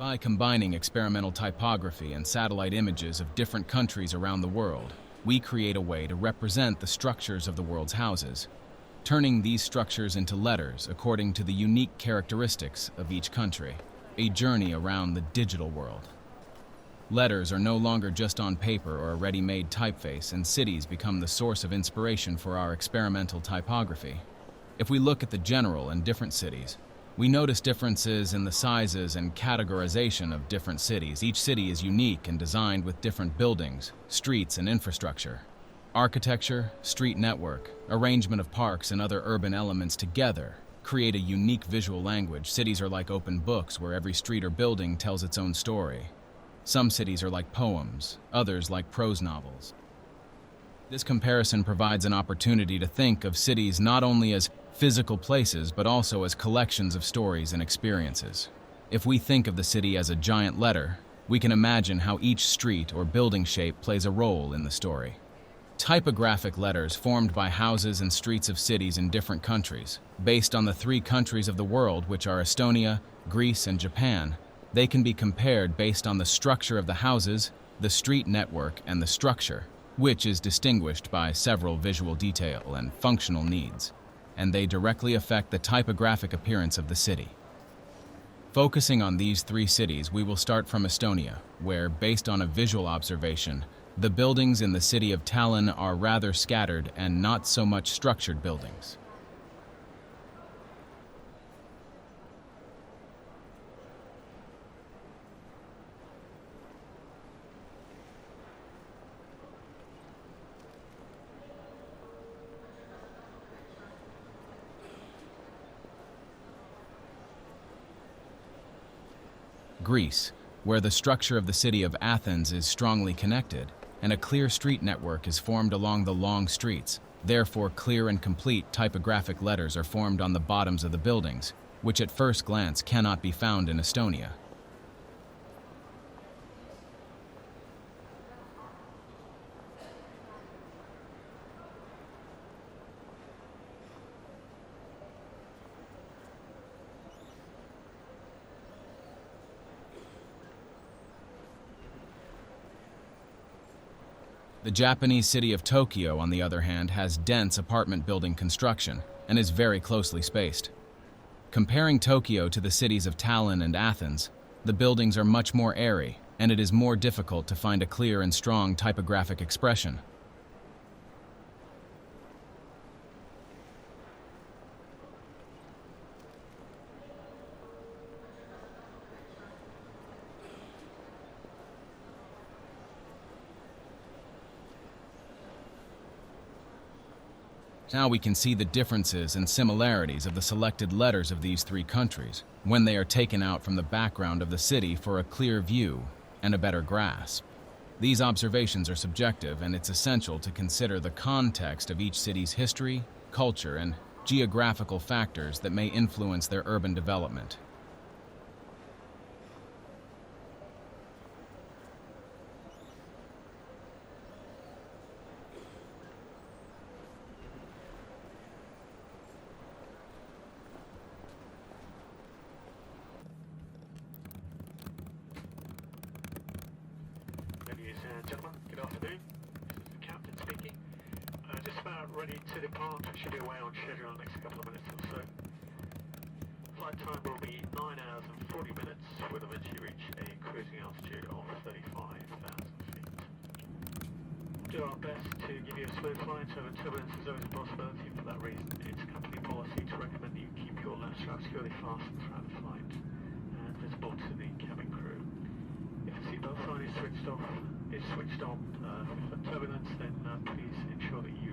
By combining experimental typography and satellite images of different countries around the world, we create a way to represent the structures of the world's houses, turning these structures into letters according to the unique characteristics of each country, a journey around the digital world. Letters are no longer just on paper or a ready-made typeface, and cities become the source of inspiration for our experimental typography. If we look at the general and different cities, we notice differences in the sizes and categorization of different cities. Each city is unique and designed with different buildings, streets, and infrastructure. Architecture, street network, arrangement of parks, and other urban elements together create a unique visual language. Cities are like open books where every street or building tells its own story. Some cities are like poems, others like prose novels. This comparison provides an opportunity to think of cities not only as physical places, but also as collections of stories and experiences. If we think of the city as a giant letter, we can imagine how each street or building shape plays a role in the story. Typographic letters formed by houses and streets of cities in different countries. Based on the 3 countries of the world, which are Estonia, Greece, and Japan, they can be compared based on the structure of the houses, the street network, and the structure, which is distinguished by several visual detail and functional needs, and they directly affect the typographic appearance of the city. Focusing on these 3 cities, we will start from Estonia, where, based on a visual observation, the buildings in the city of Tallinn are rather scattered and not so much structured buildings. Greece, where the structure of the city of Athens is strongly connected, and a clear street network is formed along the long streets. Therefore, clear and complete typographic letters are formed on the bottoms of the buildings, which at first glance cannot be found in Estonia. The Japanese city of Tokyo, on the other hand, has dense apartment building construction and is very closely spaced. Comparing Tokyo to the cities of Tallinn and Athens, the buildings are much more airy, and it is more difficult to find a clear and strong typographic expression. Now we can see the differences and similarities of the selected letters of these 3 countries when they are taken out from the background of the city for a clear view and a better grasp. These observations are subjective, and it's essential to consider the context of each city's history, culture, and geographical factors that may influence their urban development. Ladies and gentlemen, good afternoon. This is the captain speaking. Just about ready to depart. We should be away on schedule in the next couple of minutes or so. Flight time will be 9 hours and 40 minutes. We'll eventually reach a cruising altitude of 35,000 feet. Do our best to give you a smooth flight, so turbulence is always a possibility. For that reason, it's company policy to recommend that you keep your lap straps securely fastened throughout the flight and visible to the cabin crew. If the seatbelt sign is switched on for turbulence, then please ensure that you